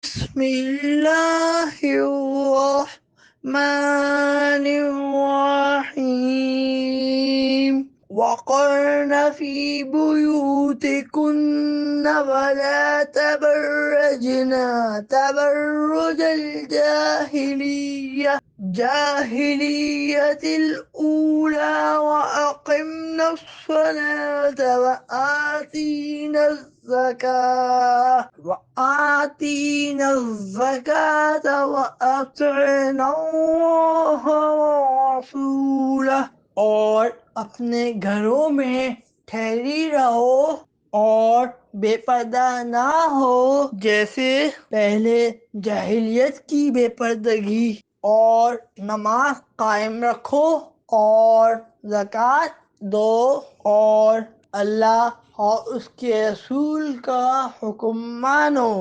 بسم الله الرحمن الرحيم وقرن في بيوتكن ولا تبرجن تبرج جاهلية الأولى وأقمنا الصلاة وآتينا الزكاة وأطعنا الله ورسوله، اور اپنے گھروں میں ٹھہری رہو اور بے پردہ نہ ہو جیسے پہلے جاہلیت کی بے پردگی، اور نماز قائم رکھو اور زکوٰۃ دو اور اللہ اور اس کے رسول کا حکم مانو۔